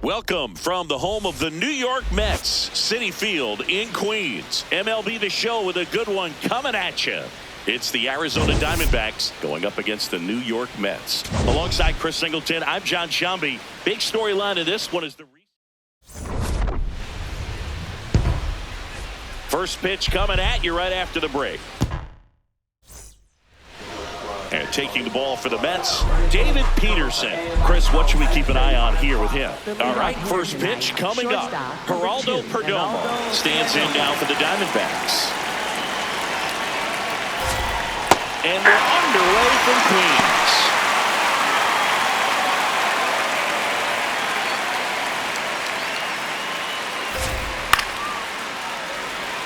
Welcome from the home of the New York Mets, Citi Field in Queens. MLB The Show with a good one coming at you. It's the Arizona Diamondbacks going up against the New York Mets. Alongside Chris Singleton, I'm John Shambi. Big storyline of this one is the first pitch coming at you right after the break. And taking the ball for the Mets, David Peterson. Chris, what should we keep an eye on here with him? All right, first pitch coming up. Geraldo Perdomo stands in now for the Diamondbacks. And we're underway from Queens.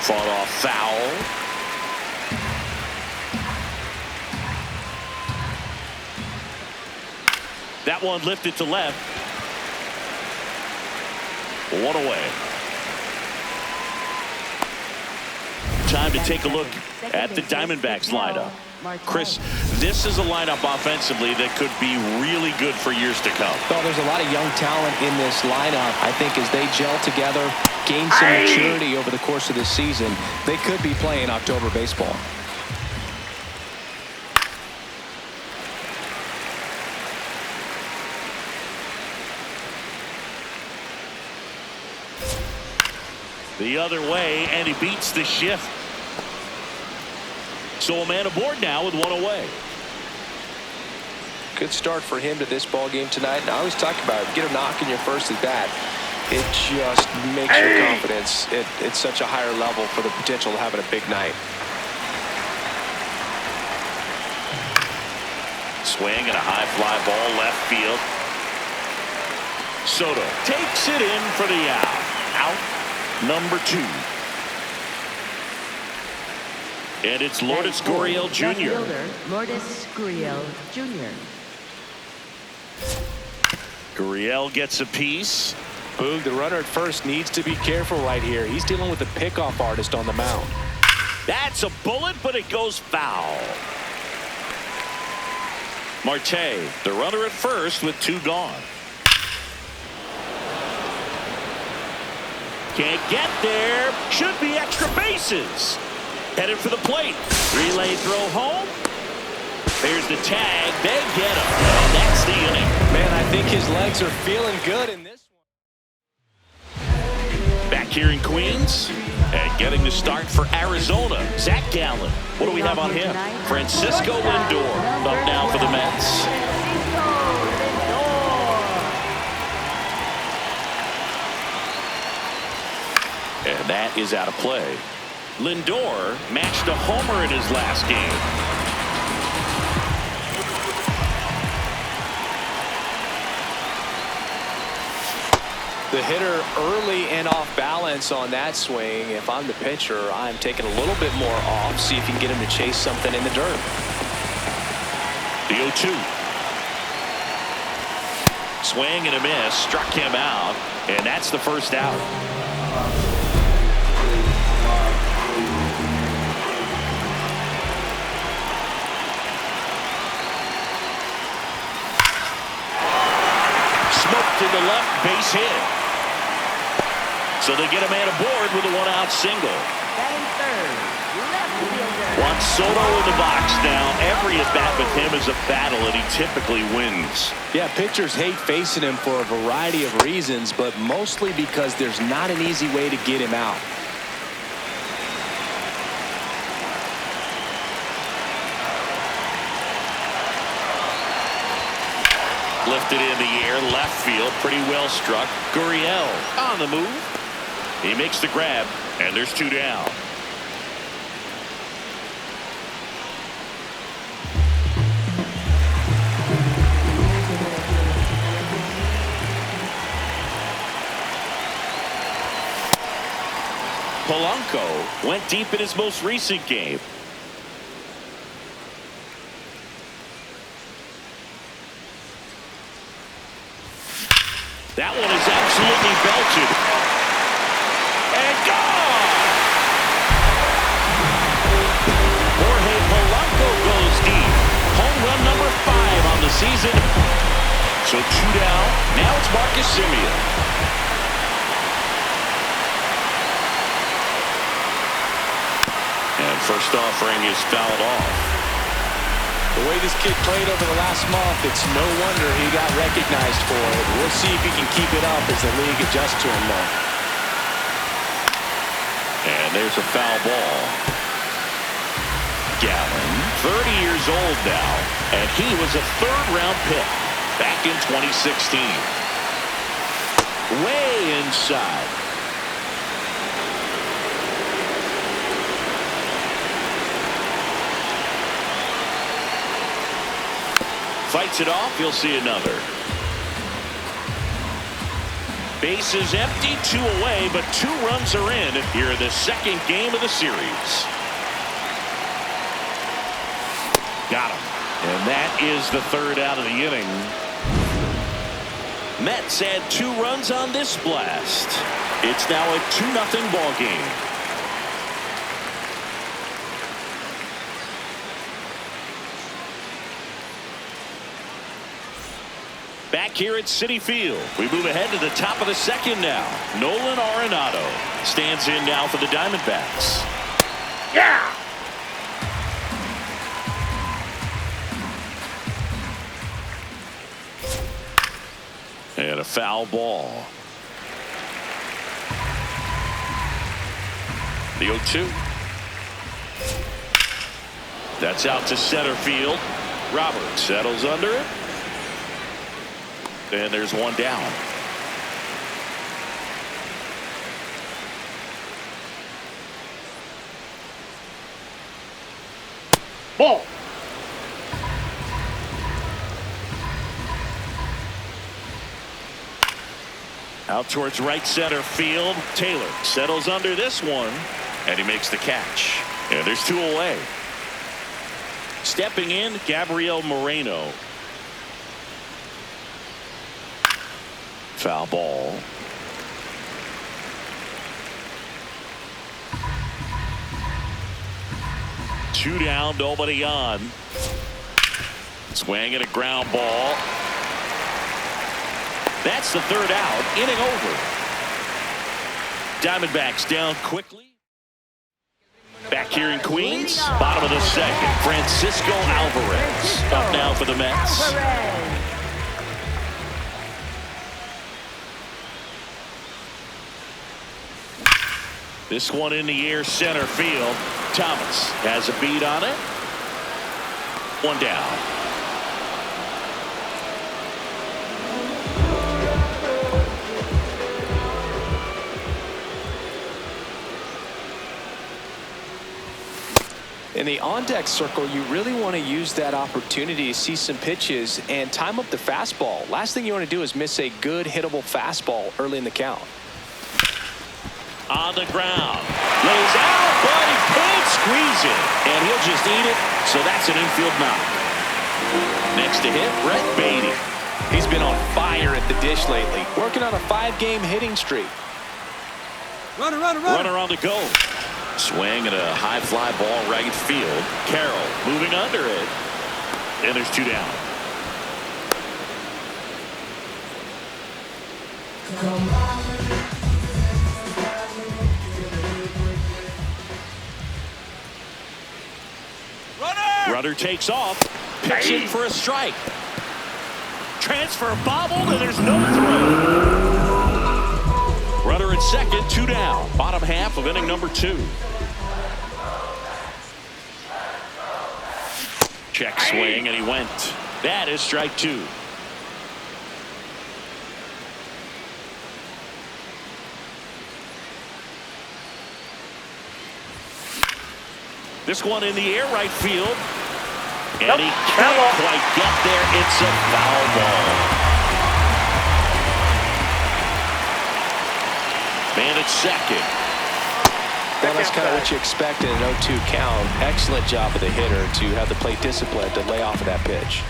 Fought off foul. That one lifted to left. One away. Time to take a look at the Diamondbacks lineup. Chris, this is a lineup offensively that could be really good for years to come. Well, there's a lot of young talent in this lineup. I think as they gel together, gain some maturity over the course of this season, they could be playing October baseball. The other way, and he beats the shift. So a man aboard now with one away. Good start for him to this ball game tonight. And I always talk about it. Get a knock in your first at bat. It just makes your confidence at such a higher level for the potential of having a big night. Swing and a high fly ball left field. Soto takes it in for the out. Out. Number 2. And it's Lourdes Gurriel Jr. Lourdes Gurriel Jr. Gurriel gets a piece. Boog, the runner at first needs to be careful right here. He's dealing with a pickoff artist on the mound. That's a bullet, but it goes foul. Marte, the runner at first with 2 gone. Can't get there. Should be extra bases. Headed for the plate. Relay throw home. There's the tag. They get him. And that's the inning. Man, I think his legs are feeling good in this one. Back here in Queens. And getting the start for Arizona, Zach Gallen. What do we have on him? Francisco Lindor up now for the Mets. And that is out of play. Lindor matched a homer in his last game. The hitter early and off balance on that swing. If I'm the pitcher, I'm taking a little bit more off, see if you can get him to chase something in the dirt. The 0-2. Swing and a miss, struck him out, and that's the first out. To the left, base hit. So they get a man aboard with a 1-out single. Batting third, left fielder. Juan Soto in the box now. Every at-bat with him is a battle, and he typically wins. Yeah, pitchers hate facing him for a variety of reasons, but mostly because there's not an easy way to get him out. Lifted in the air, left field, pretty well struck. Gurriel on the move. He makes the grab, and there's 2 down. Polanco went deep in his most recent game. That one is absolutely belted. And gone! Jorge Polanco goes deep. Home run number 5 on the season So 2 down. Now it's Marcus Semien. And first offering is fouled off. The way this kid played over the last month, it's no wonder he got recognized for it. We'll see if he can keep it up as the league adjusts to him, though. And there's a foul ball. Gallen, 30 years old now, and he was a third-round pick back in 2016. Way inside. Fights it off. You'll see another. Base is empty, 2 away, but 2 runs are in here in the second game of the series. Got him. And that is the third out of the inning. Mets had 2 runs on this blast. It's now a 2-0 ball game. Back here at Citi Field, we move ahead to the top of the second now. Nolan Arenado stands in now for the Diamondbacks. Yeah! And a foul ball. The 0-2. That's out to center field. Robert settles under it. And there's one down. Ball. Out towards right center field. Taylor settles under this one, and he makes the catch. And there's 2 away. Stepping in, Gabriel Moreno. Foul ball. Two down, nobody on. Swing and a ground ball. That's the third out. Inning over. Diamondbacks down quickly. Back here in Queens, bottom of the second. Francisco Alvarez up now for the Mets. This one in the air, center field. Thomas has a beat on it. One down. In the on-deck circle, you really want to use that opportunity to see some pitches and time up the fastball. Last thing you want to do is miss a good hittable fastball early in the count. On the ground. Lays out, but he can't squeeze it. And he'll just eat it, so that's an infield knock. Next to hit, Brett Beatty. He's been on fire at the dish lately, working on a 5-game hitting streak. Runner on the go. Swing and a high fly ball right field. Carroll moving under it. And there's 2 down. Runner takes off. Pitching for a strike. Transfer bobbled, and there's no throw. Runner at second, 2 down. Bottom half of inning number 2. Check swing, and he went. That is strike 2. This one in the air, right field. And he can't quite get there. It's a foul ball. Man at second. Well, that's kind of what you expect in an 0-2 count. Excellent job of the hitter to have the plate discipline to lay off of that pitch.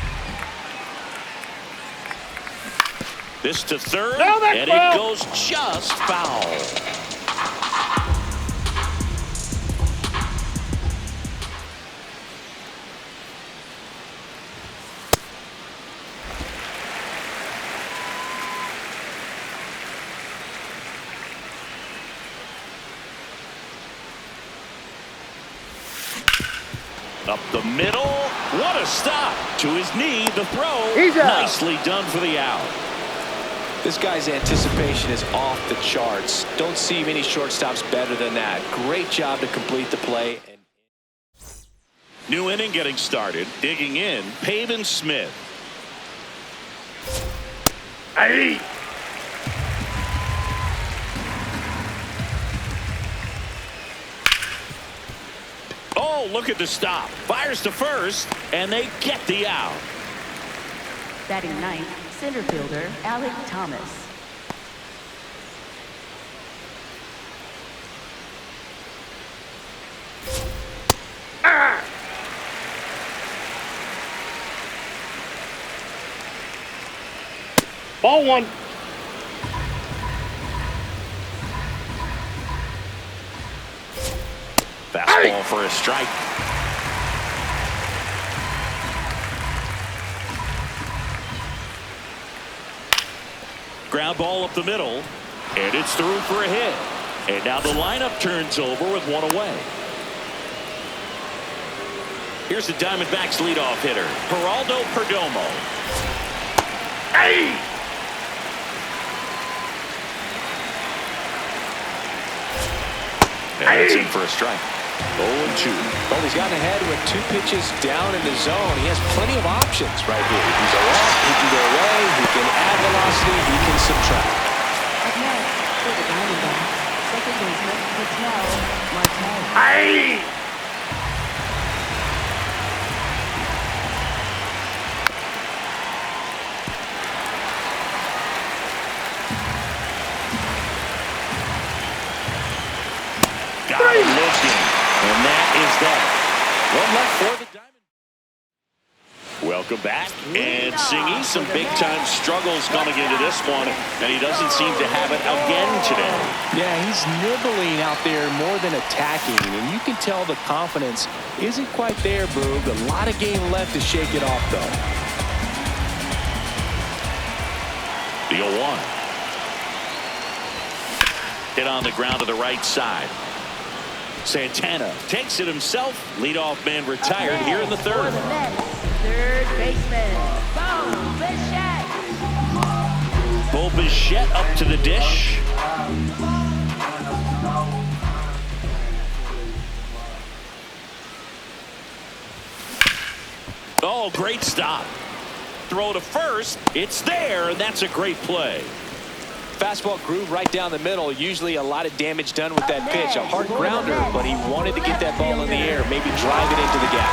This to third, and it goes just foul. Up the middle. What a stop. To his knee, the throw. He's out. Nicely done for the out. This guy's anticipation is off the charts. Don't see many shortstops better than that. Great job to complete the play. New inning getting started. Digging in, Pavin Smith. Hey. Oh, look at the stop. Fires to first, and they get the out. Batting ninth, center fielder Alec Thomas. Ball one. Fastball for a strike. Ground ball up the middle, and it's through for a hit. And now the lineup turns over with one away. Here's the Diamondbacks leadoff hitter, Geraldo Perdomo. Hey. And that's in for a strike. 0-2. Well, he's gotten ahead with 2 pitches down in the zone. He has plenty of options right here. He can go up, he can go away, he can add velocity, he can subtract. Up next, for the Diamondbacks, second baseman Patel Martel. Hey. Got him looking. And that is that. One left for the Diamondbacks. Welcome back. And Singy, some big-time struggles coming into this one, and he doesn't seem to have it again today. Yeah, he's nibbling out there more than attacking, and you can tell the confidence isn't quite there, Boog. A lot of game left to shake it off, though. The 0-1. Hit on the ground to the right side. Santana takes it himself. Leadoff man retired here in the third. For the Mets, third baseman Bo Bichette. Bo Bichette up to the dish. Oh, great stop. Throw to first. It's there, and that's a great play. Fastball groove right down the middle. Usually a lot of damage done with that pitch. A hard grounder, but he wanted to get that ball in the air, maybe drive it into the gap.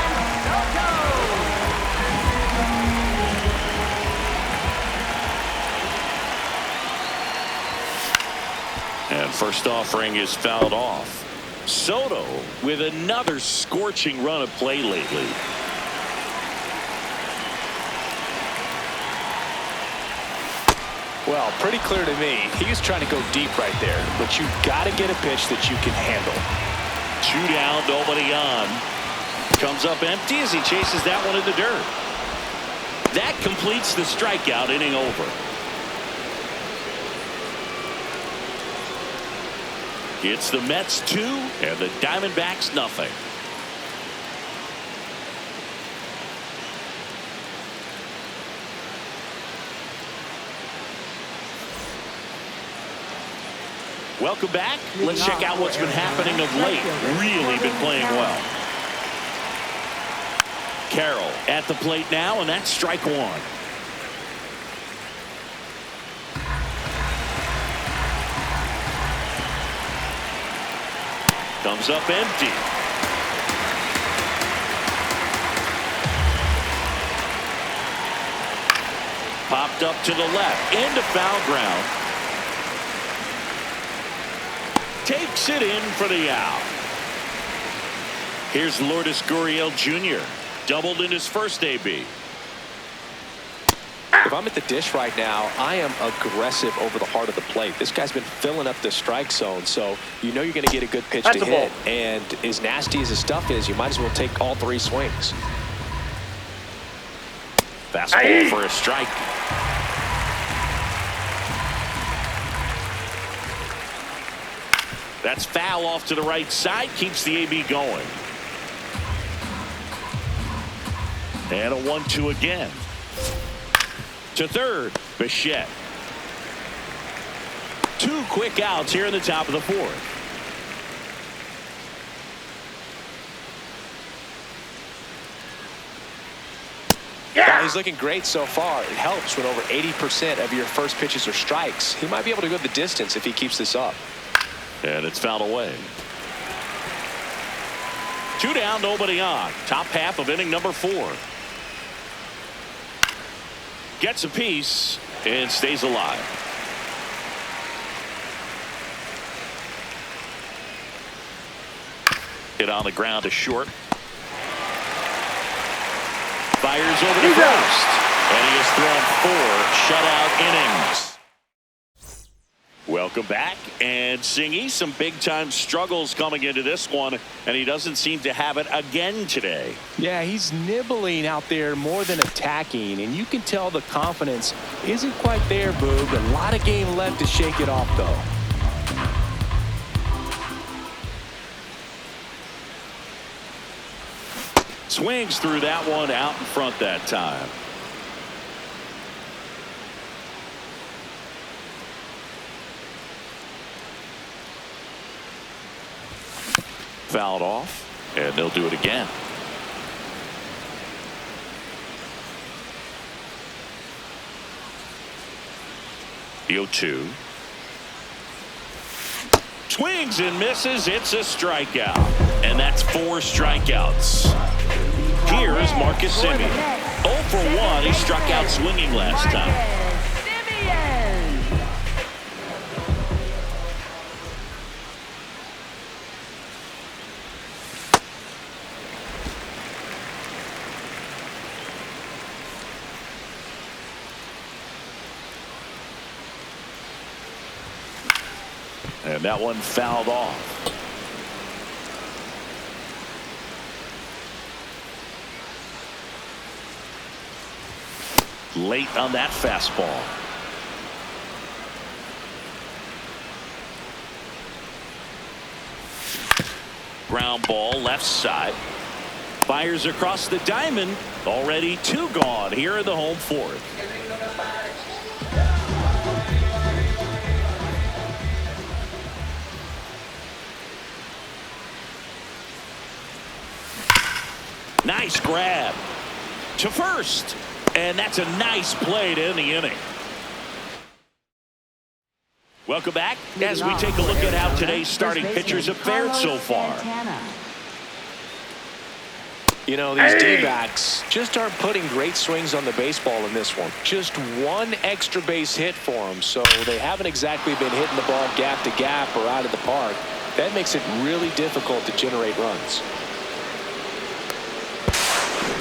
And first offering is fouled off. Soto with another scorching run of play lately. Well, pretty clear to me. He was trying to go deep right there, but you got to get a pitch that you can handle. 2 down, nobody on. Comes up empty as he chases that one in the dirt. That completes the strikeout, inning over. It's the Mets 2 and the Diamondbacks nothing. Welcome back. Let's check out what's been happening of late. Really been playing well. Carroll at the plate now, and that's strike one. Comes up empty. Popped up to the left, into foul ground. Takes it in for the out. Here's Lourdes Gurriel Jr. Doubled in his first AB. If I'm at the dish right now, I am aggressive over the heart of the plate. This guy's been filling up the strike zone, so you know you're going to get a good pitch to hit. And as nasty as his stuff is, you might as well take all 3 swings. Fastball for a strike. That's foul off to the right side. Keeps the AB going. And a 1-2 again. To third, Bichette. 2 quick outs here in the top of the 4th. Yeah, he's looking great so far. It helps when over 80% of your first pitches are strikes. He might be able to go the distance if he keeps this up. And it's fouled away. 2 down, nobody on. Top half of inning number 4. Gets a piece and stays alive. Hit on the ground to short. Fires over to first. And he has thrown 4 shutout innings. Welcome back. And Singy, some big-time struggles coming into this one, and he doesn't seem to have it again today. Yeah, he's nibbling out there more than attacking, and you can tell the confidence isn't quite there, Boog. A lot of game left to shake it off, though. Swings through that one out in front that time. Fouled off, and they'll do it again. The 0-2. Swings and misses. It's a strikeout. And that's 4 strikeouts. Here's Marcus Semien. 0 for 1. He struck out swinging last time. And that one fouled off. Late on that fastball. Ground ball left side. Fires across the diamond. Already 2 gone here in the home 4th. Nice grab to first, and that's a nice play to end the inning. Welcome back as we take a look at how today's starting pitchers have fared so far. You know, these D-backs just aren't putting great swings on the baseball in this one. Just 1 extra base hit for them, so they haven't exactly been hitting the ball gap to gap or out of the park. That makes it really difficult to generate runs.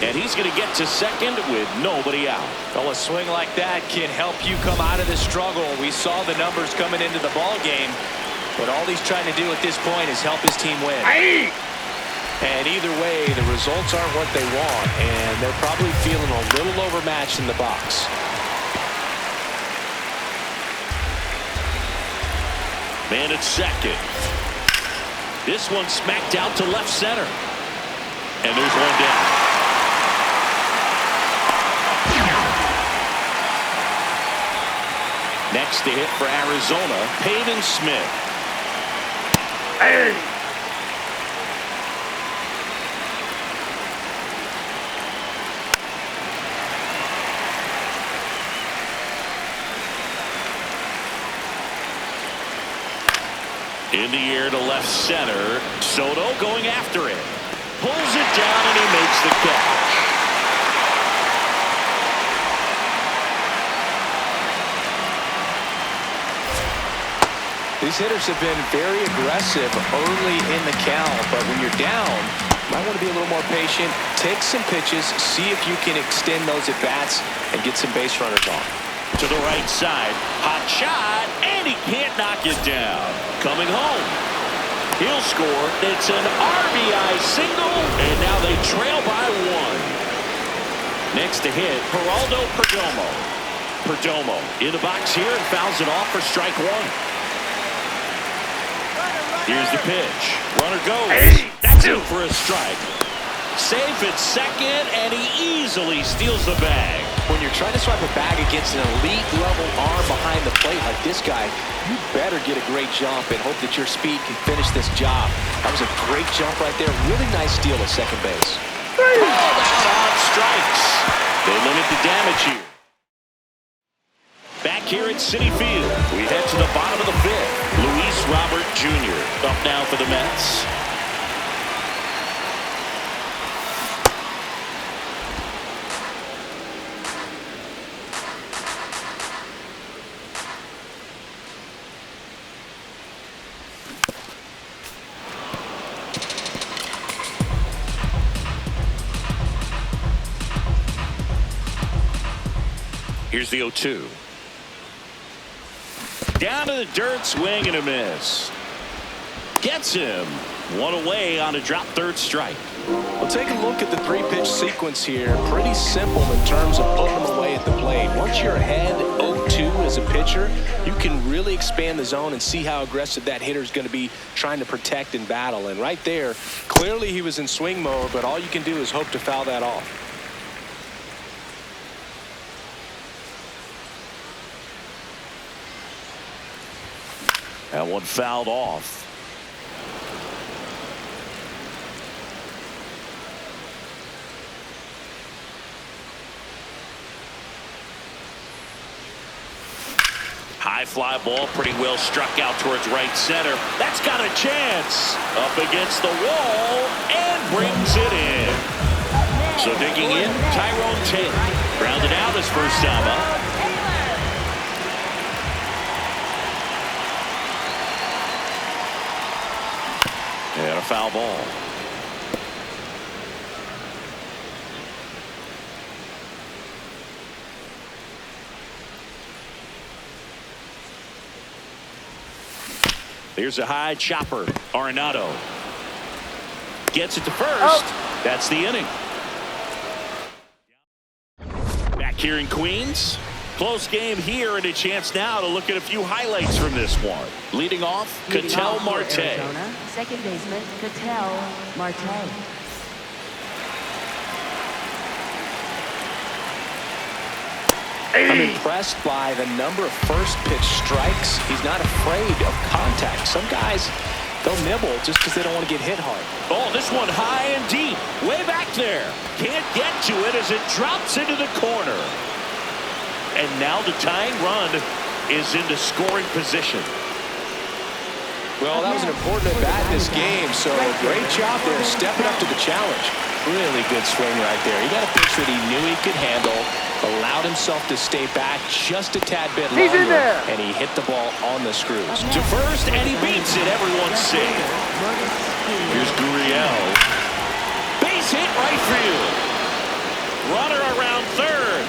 And he's going to get to second with nobody out. Well, a swing like that can help you come out of the struggle. We saw the numbers coming into the ball game, but all he's trying to do at this point is help his team win. And either way, the results aren't what they want, and they're probably feeling a little overmatched in the box. Man at second. This one smacked out to left center. And there's one down. Next to hit for Arizona, Pavin Smith. Hey! In the air to left center. Soto going after it. Pulls it down and he makes the catch. These hitters have been very aggressive early in the count, but when you're down, you might want to be a little more patient. Take some pitches, see if you can extend those at-bats and get some base runners on. To the right side, hot shot, and he can't knock it down. Coming home. He'll score. It's an RBI single, and now they trail by 1. Next to hit, Geraldo Perdomo. Perdomo in the box here and fouls it off for strike 1. Here's the pitch. Runner goes. That's it for a strike. Safe at second, and he easily steals the bag. When you're trying to swipe a bag against an elite level arm behind the plate like this guy, you better get a great jump and hope that your speed can finish this job. That was a great jump right there. Really nice steal at second base. Called out on strikes. They limit the damage here. Back here at Citi Field, we head to the bottom of the fifth. Luis Robert Jr. up now for the Mets. Here's the 0-2. Down to the dirt, swing and a miss. Gets him. One away on a drop third strike. Well, take a look at the three-pitch sequence here. Pretty simple in terms of putting them away at the plate. Once you're ahead 0-2 as a pitcher, you can really expand the zone and see how aggressive that hitter is going to be trying to protect and battle. And right there, clearly he was in swing mode, but all you can do is hope to foul that off. That one fouled off. High fly ball, pretty well struck out towards right center. That's got a chance. Up against the wall and brings it in. So digging in, Tyrone Taylor. Grounded out his first time up. And a foul ball. Here's a high chopper. Arenado gets it to first. That's the inning. Back here in Queens. Close game here, and a chance now to look at a few highlights from this one. Leading off, Ketel Marte. Arizona, second baseman, Ketel Marte. I'm impressed by the number of first pitch strikes. He's not afraid of contact. Some guys, they'll nibble just because they don't want to get hit hard. Oh, this one high and deep. Way back there. Can't get to it as it drops into the corner. And now the tying run is into scoring position. Well, that was an important at-bat in this game, so great job there stepping up to the challenge. Really good swing right there. He got a pitch that he knew he could handle, allowed himself to stay back just a tad bit longer, and he hit the ball on the screws. To first, and he beats it. Everyone's safe. Here's Gurriel. Base hit right field. Runner around third.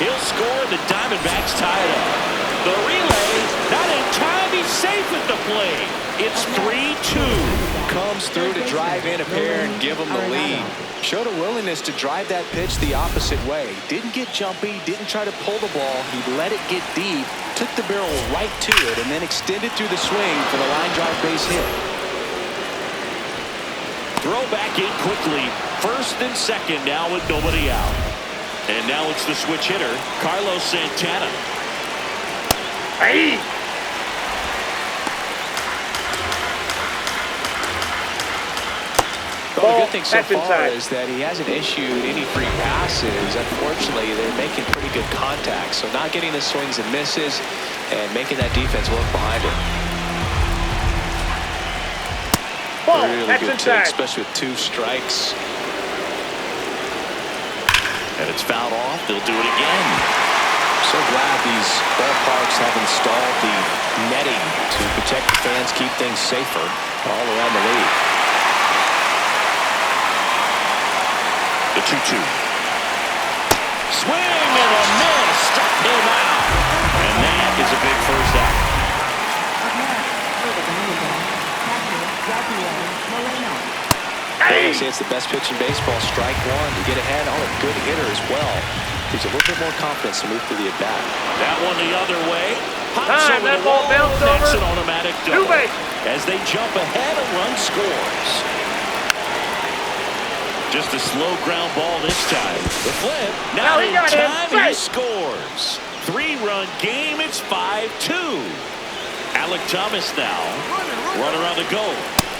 He'll score. The Diamondbacks tie it up. The relay, not in time. He's safe at the plate. It's 3-2. Comes through to drive in a pair and give him the lead. Showed a willingness to drive that pitch the opposite way. Didn't get jumpy, didn't try to pull the ball. He let it get deep, took the barrel right to it, and then extended through the swing for the line drive base hit. Throw back in quickly. First and second now with nobody out. And now it's the switch hitter, Carlos Santana. Ahí. Well, the good thing so That's far inside. is that he hasn't issued any free passes. Unfortunately, they're making pretty good contact. So not getting the swings and misses and making that defense work behind him. Ball. Really That's good take, inside. especially with 2 strikes. And it's fouled off. They'll do it again. So glad these ballparks have installed the netting to protect the fans, keep things safer all around the league. The 2-2. Swing and a miss. Struck him out. And that is a big first out. For the Diamondbacks, catcher, Yadier Molina. They say it's the best pitch in baseball. Strike one to get ahead on a good hitter as well. Gives a little bit more confidence to move through the at-bat. That one the other way. Pops Time, over that the ball wall. bounced That's over. an automatic Two double. base. As they jump ahead, a run scores. Just a slow ground ball this time. The flip. Now in time, he scores. 3-run game. It's 5-2. Alec Thomas now. Runner on the goal.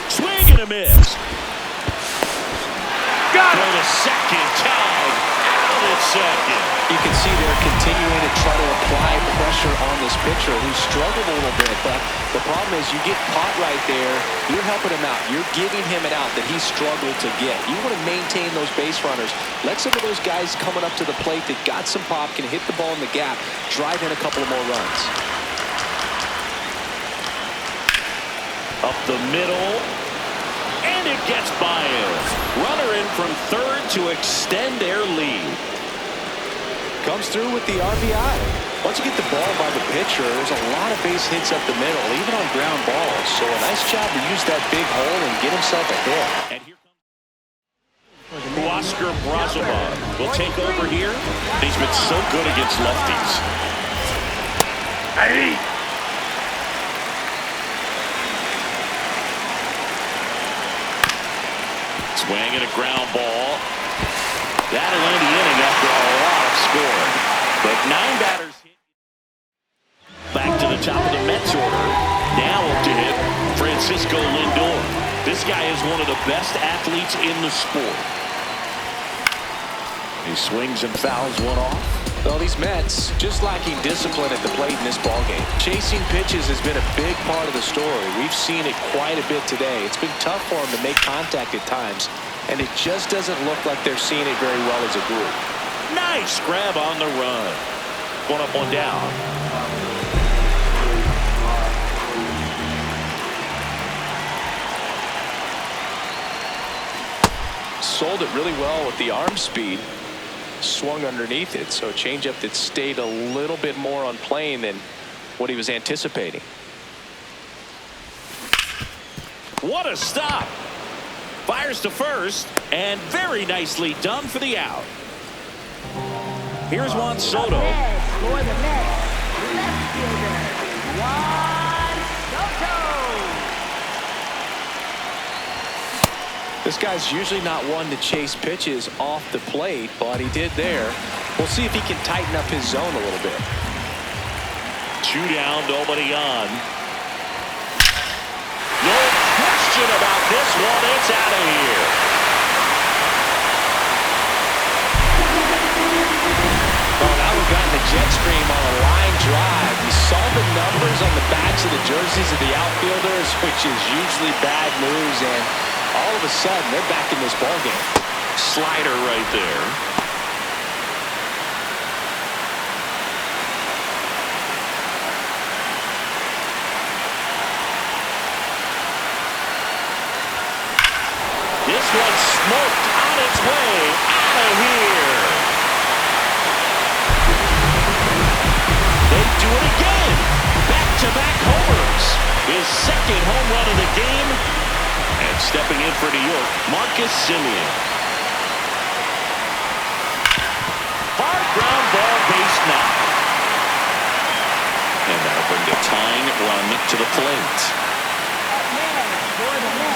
Swing and a miss. Got For it. the second tag. Out at second. You can see they're continuing to try to apply pressure on this pitcher who struggled a little bit, but the problem is you get caught right there, you're helping him out, you're giving him an out that he struggled to get. You want to maintain those base runners. Let some of those guys coming up to the plate that got some pop can hit the ball in the gap, drive in a couple of more runs. Up the middle. And it gets by him. Runner in from third to extend their lead. Comes through with the RBI. Once you get the ball by the pitcher, there's a lot of base hits up the middle, even on ground balls. So a nice job to use that big hole and get himself a hit. And here comes Oscar Brazova will take over here. He's been so good against lefties. Swing and a ground ball. That'll end the inning after a lot of scoring. But 9 batters hit. Back to the top of the Mets order. Now up to hit Francisco Lindor. This guy is one of the best athletes in the sport. He swings and fouls one off. Well, these Mets just lacking discipline at the plate in this ballgame. Chasing pitches has been a big part of the story. We've seen it quite a bit today. It's been tough for them to make contact at times, and it just doesn't look like they're seeing it very well as a group. Nice grab on the run. One up, one down. Sold it really well with the arm speed. Swung underneath it, so a changeup that stayed a little bit more on plane than what he was anticipating. What a stop. Fires to first, and very nicely done for the out. Here's Juan Soto. For the Mets, left fielder, Juan Soto. This guy's usually not one to chase pitches off the plate, but he did there. We'll see if he can tighten up his zone a little bit. 2 down, nobody on. No question about this one. It's out of here. Oh, that one got in the jet stream on a line drive. You saw the numbers on the backs of the jerseys of the outfielders, which is usually bad news, and all of a sudden they're back in this ballgame. Slider right there. This one's smoked on its way out of here. They do it again. Back-to-back homers. His second home run of the game. And stepping in for New York, Marcus Semien. Hard ground ball, base knock. And that'll bring the tying run to the plate.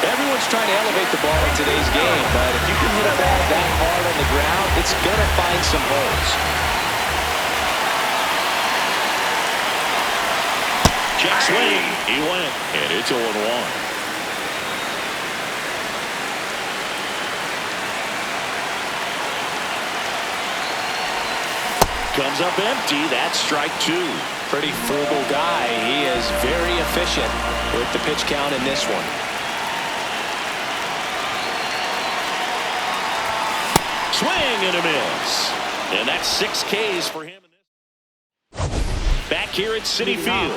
Everyone's trying to elevate the ball in today's game, but if you can hit a ball that hard on the ground, it's going to find some holes. Check swing. He went, and it's 0-1. Comes up empty. That's strike 2. Pretty frugal guy. He is very efficient with the pitch count in this one. Swing and a miss. And that's 6 Ks for him. Back here at Citi Field.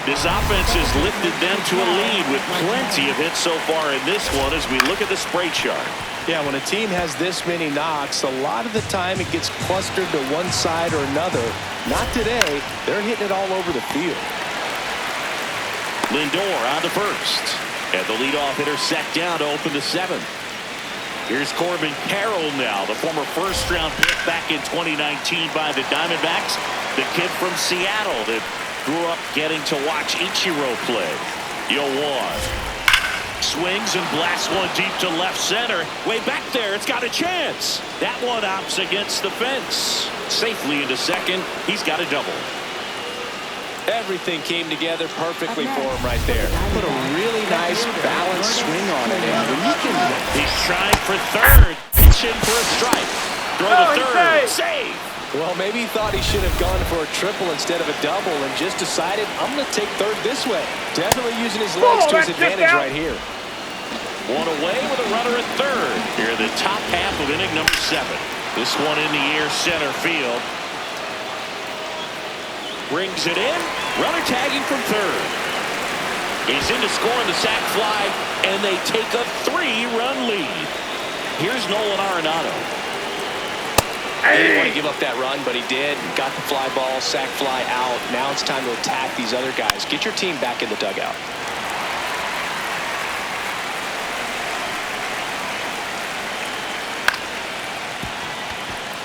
This offense has lifted them to a lead with plenty of hits so far in this one as we look at the spray chart. Yeah, when a team has this many knocks, a lot of the time it gets clustered to one side or another. Not today. They're hitting it all over the field. Lindor on to first. And the leadoff hitter set down to open the 7th. Here's Corbin Carroll now, the former first-round pick back in 2019 by the Diamondbacks. The kid from Seattle that grew up getting to watch Ichiro play. 0-1. Swings and blasts one deep to left center. Way back there, it's got a chance. That one opts against the fence. Safely into second. He's got a double. Everything came together perfectly for him right there. Put a really nice balanced swing on it. And when you can... He's trying for third. Pitch in for a strike. Throw to third. Save. Well, maybe he thought he should have gone for a triple instead of a double and just decided, I'm going to take third this way. Definitely using his legs to his advantage right here. One away with a runner at third. Here the top half of inning number 7. This one in the air center field. Brings it in. Runner tagging from third. He's in to score on the sac fly, and they take a 3-run lead. Here's Nolan Arenado. He didn't want to give up that run, but he did. Got the fly ball, sac fly out. Now it's time to attack these other guys. Get your team back in the dugout.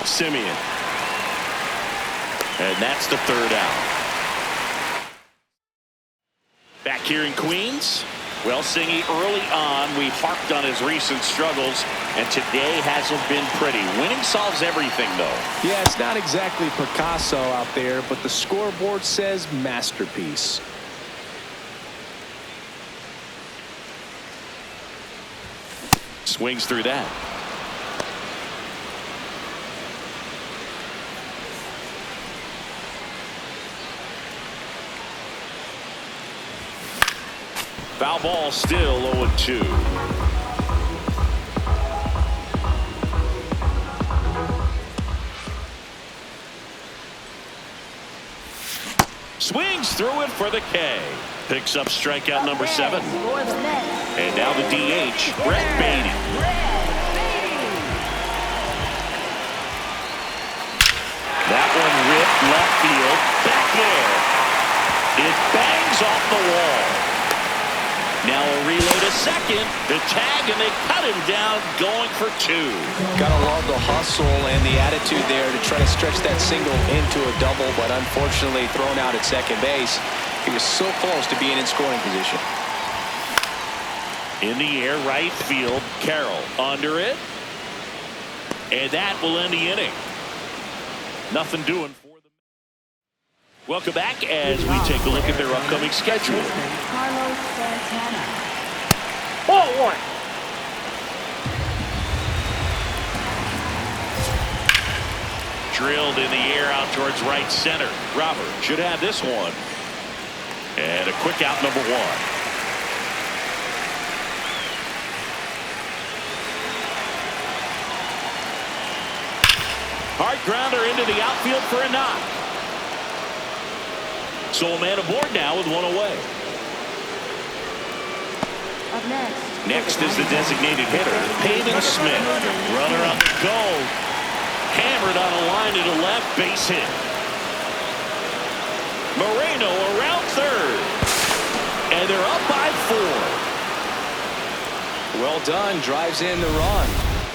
Simeon. And that's the third out. Back here in Queens. Well, Singy, early on, we harped on his recent struggles, and today hasn't been pretty. Winning solves everything, though. Yeah, it's not exactly Picasso out there, but the scoreboard says masterpiece. Swings through that. Foul ball, still 0-2. Swings through it for the K. Picks up strikeout number 7. And now the DH, Brett Beatty. That one ripped left field. Back there. It bangs off the wall. Now a relay to second. The tag, and they cut him down, going for 2. Gotta love the hustle and the attitude there to try to stretch that single into a double, but unfortunately thrown out at second base. He was so close to being in scoring position. In the air, right field. Carroll under it. And that will end the inning. Nothing doing for them. Welcome back as we take a look at their upcoming schedule. Carlos Santana. Ball 1. Drilled in the air out towards right center. Robert should have this one. And a quick out, number 1. Hard grounder into the outfield for a knock. So a man aboard now with 1 away. Up next. Next is the designated hitter, Peyton Smith. Runner on the go. Hammered on a line to the left, base hit. Moreno around third. And they're up by 4. Well done, drives in the run.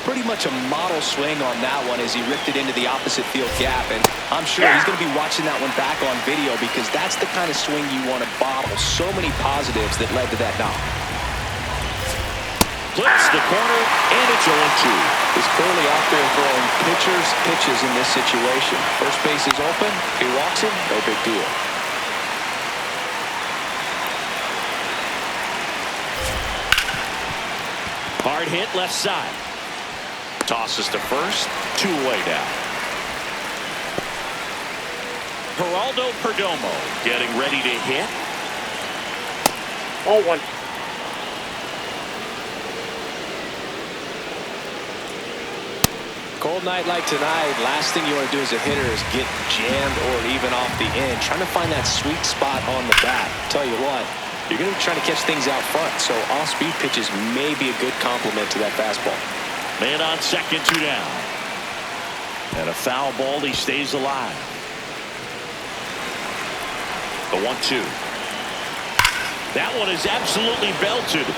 Pretty much a model swing on that one as he ripped it into the opposite field gap, and I'm sure he's going to be watching that one back on video because that's the kind of swing you want to bottle. So many positives that led to that knock. Flips the corner, and it's 0-2. He's clearly out there throwing pitchers pitches in this situation. First base is open, he walks him, no big deal. Hard hit left side. Tosses to first. 2 away now. Geraldo Perdomo getting ready to hit. Ball 1. Cold night like tonight, last thing you want to do as a hitter is get jammed or even off the end. Trying to find that sweet spot on the bat. Tell you what, you're going to be trying to catch things out front, so off-speed pitches may be a good complement to that fastball. Man on second, 2 down. And a foul ball, he stays alive. The 1-2. That one is absolutely belted.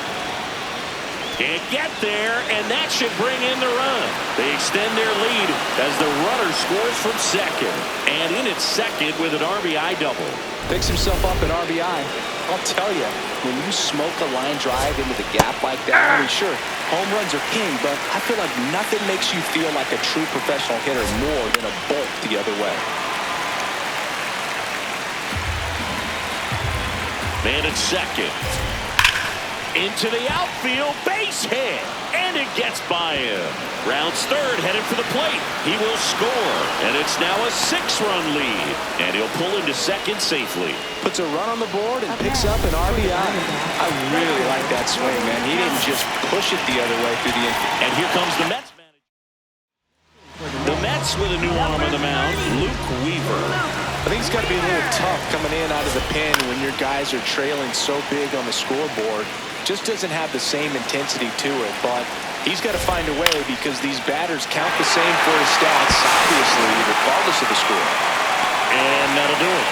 Can't get there, and that should bring in the run. They extend their lead as the runner scores from second. And in at second with an RBI double. Picks himself up an RBI. I'll tell you, when you smoke a line drive into the gap like that, I mean, sure, home runs are king, but I feel like nothing makes you feel like a true professional hitter more than a bolt the other way. Man at second. Into the outfield, base hit, and it gets by him. Rounds third, headed for the plate. He will score, and it's now a 6-run lead, and he'll pull into second safely. Puts a run on the board and picks up an RBI. I really like that swing, man. He didn't just push it the other way through the infield. And here comes the Mets manager. The Mets with a new arm on the mound, Luke Weaver. I think it's got to be a little tough coming in out of the pen when your guys are trailing so big on the scoreboard. Just doesn't have the same intensity to it, but he's got to find a way because these batters count the same for his stats, obviously, regardless of the score. And that'll do it.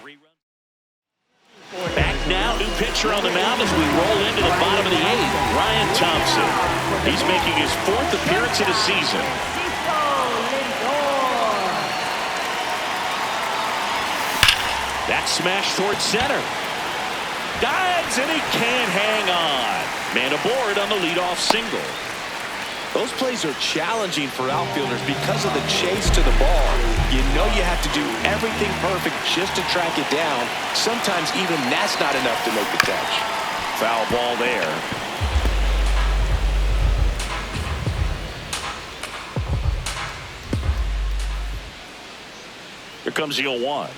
3 runs. Back now, new pitcher on the mound as we roll into the bottom of the 8th, Ryan Thompson. He's making his 4th appearance of the season. That smash towards center. Dives, and he can't hang on. Man aboard on the leadoff single. Those plays are challenging for outfielders because of the chase to the ball. You know you have to do everything perfect just to track it down. Sometimes even that's not enough to make the catch. Foul ball there. Here comes the 0-1.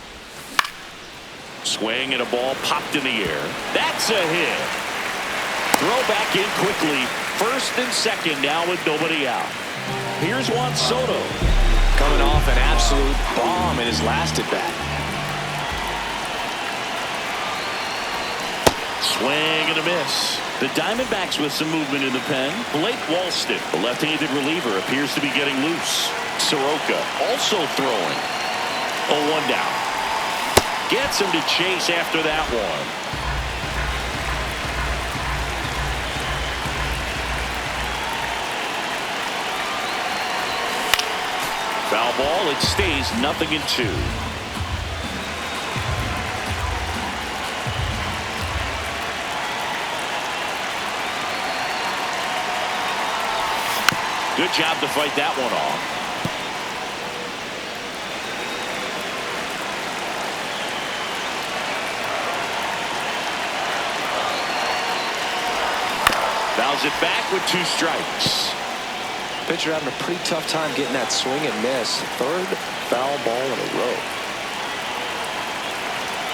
Swing and a ball popped in the air. That's a hit. Throw back in quickly. First and second now with nobody out. Here's Juan Soto. Coming off an absolute bomb in his last at bat. Swing and a miss. The Diamondbacks with some movement in the pen. Blake Walston, the left-handed reliever, appears to be getting loose. Soroka also throwing. 0-1 down. Gets him to chase after that one. Foul ball. It stays 0-2. Good job to fight that one off. Fouls it back with 2 strikes. Pitcher having a pretty tough time getting that swing and miss. 3rd foul ball in a row.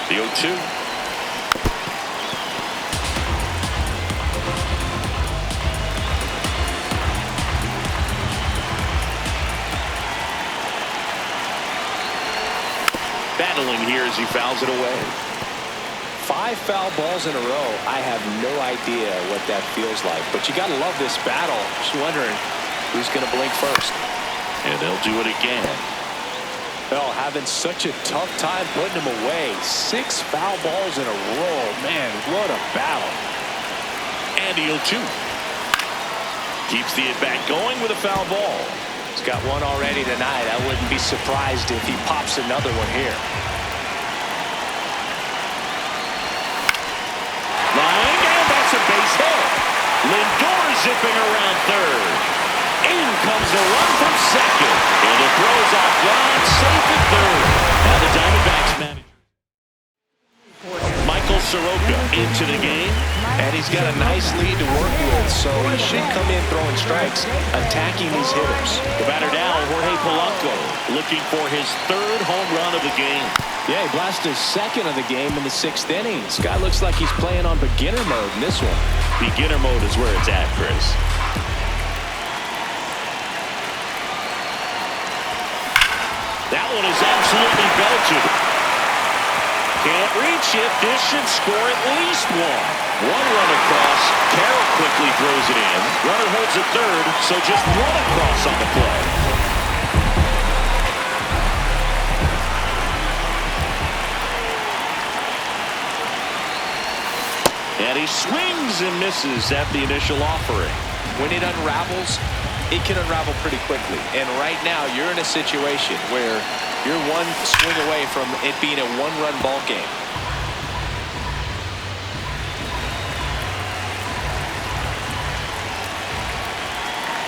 The 0-2. Battling here as he fouls it away. 5 foul balls in a row. I have no idea what that feels like, but you got to love this battle. Just wondering who's going to blink first. And they'll do it again. Well, having such a tough time putting him away. 6 foul balls in a row. Man, what a battle. And the 0-2. Keeps the at-bat going with a foul ball. He's got one already tonight. I wouldn't be surprised if he pops another one here. A base hit. Lindor zipping around third. In comes the run from second. And it throws off Ron safe at third. Now the Diamondbacks manager. Michael Soroka into the game. And he's got a nice lead to work with, so he should come in throwing strikes, attacking these hitters. The batter now, Jorge Polanco, looking for his 3rd home run of the game. Yeah, he blasted his 2nd of the game in the 6th inning. This guy looks like he's playing on beginner mode in this one. Beginner mode is where it's at, Chris. That one is absolutely belted. Can't reach it. This should score at least 1. 1 run across. Carroll quickly throws it in. Runner holds at third, so just 1 across on the play. And he swings and misses at the initial offering. When it unravels, it can unravel pretty quickly. And right now, you're in a situation where you're one swing away from it being a one-run ball game.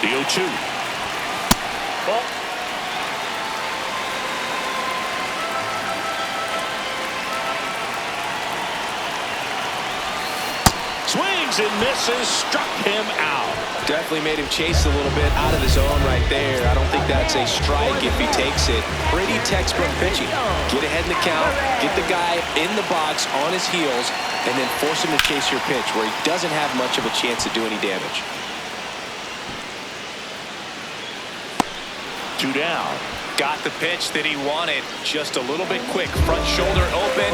The 0-2. Ball. Swings and misses, struck him out. Definitely made him chase a little bit out of the zone right there. I don't think that's a strike if he takes it. Pretty textbook pitching. Get ahead in the count, get the guy in the box on his heels, and then force him to chase your pitch where he doesn't have much of a chance to do any damage. 2 down. Got the pitch that he wanted, just a little bit quick. Front shoulder open,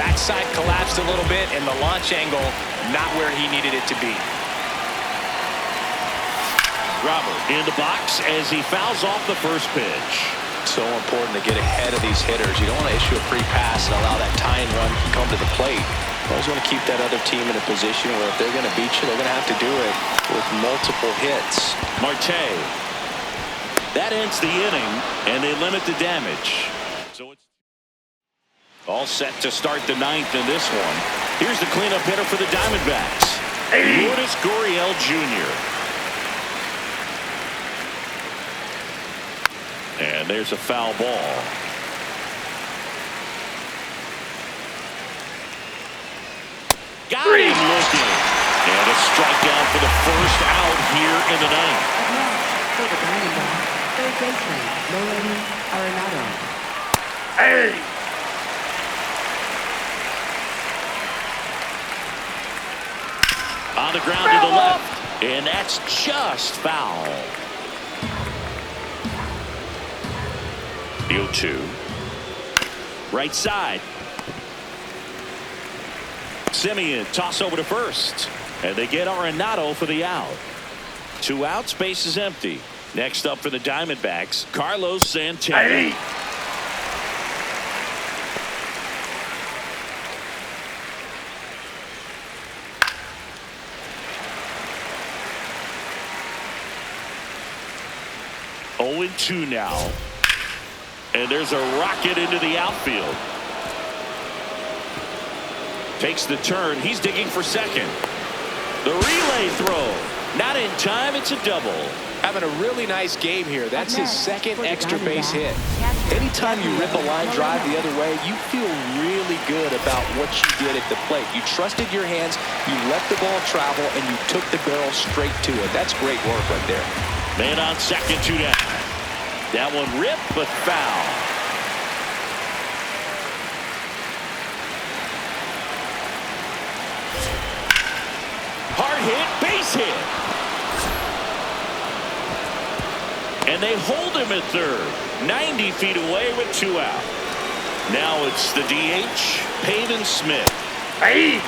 backside collapsed a little bit, and the launch angle not where he needed it to be. Robert in the box as he fouls off the first pitch. So important to get ahead of these hitters. You don't want to issue a free pass and allow that tying run to come to the plate. You always want to keep that other team in a position where if they're going to beat you, they're going to have to do it with multiple hits. Marte. That ends the inning, and they limit the damage. So it's all set to start the 9th in this one. Here's the cleanup hitter for the Diamondbacks. Lourdes Gurriel Jr. And there's a foul ball. Got him looking. And a strikeout for the first out here in the 9th. For the Diamondbacks, third baseman, Nolan Arenado. Hey! On the ground to the left. And that's just foul. The 0-2. Right side. Simeon toss over to first. And they get Arenado for the out. 2 outs, base is empty. Next up for the Diamondbacks, Carlos Santana. Hey! Oh, 0-2 now. And there's a rocket into the outfield. Takes the turn. He's digging for second. The relay throw. Not in time. It's a double. Having a really nice game here. That's his second extra base hit. Anytime you rip a line drive the other way, you feel really good about what you did at the plate. You trusted your hands, you let the ball travel, and you took the barrel straight to it. That's great work right there. Man on second, 2 down. That one ripped, but foul. Hard hit, base hit. And they hold him at third. 90 feet away with 2 out. Now it's the DH, Pavin Smith. Hey!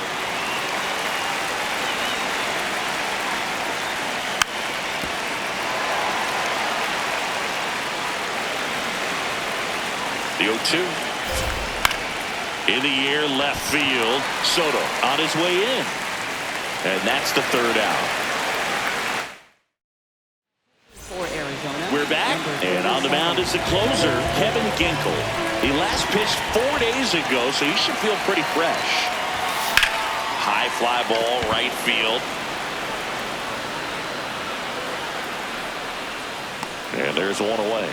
The 0-2. In the air, left field. Soto on his way in. And that's the 3rd out. For Arizona. We're back, and on the mound is the closer, Kevin Ginkel. He last pitched 4 days ago, so he should feel pretty fresh. High fly ball, right field. And there's one away.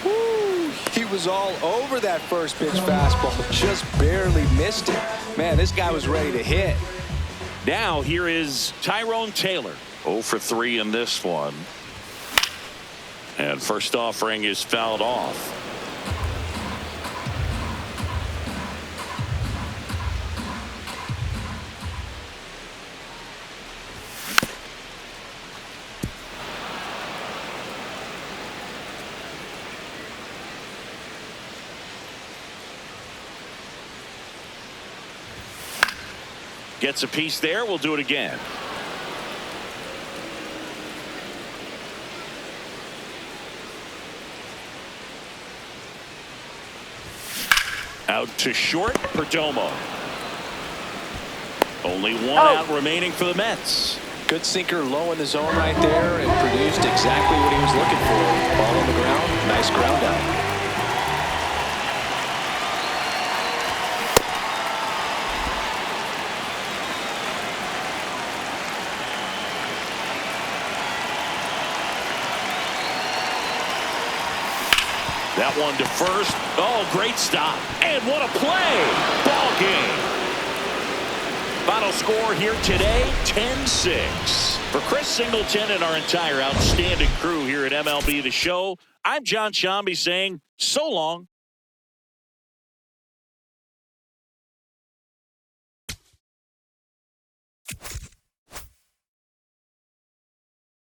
Woo, he was all over that first pitch fastball, just barely missed it. Man, this guy was ready to hit. Now here is Tyrone Taylor. 0 for 3 in this one. And first offering is fouled off. Gets a piece there. We'll do it again. Out to short, Perdomo. Only 1 out remaining for the Mets. Good sinker low in the zone right there and produced exactly what he was looking for. Ball on the ground, nice ground out. That one to first. Oh, great stop. And what a play. Ball game. Final score here today, 10-6. For Chris Singleton and our entire outstanding crew here at MLB The Show, I'm John Shambi saying so long.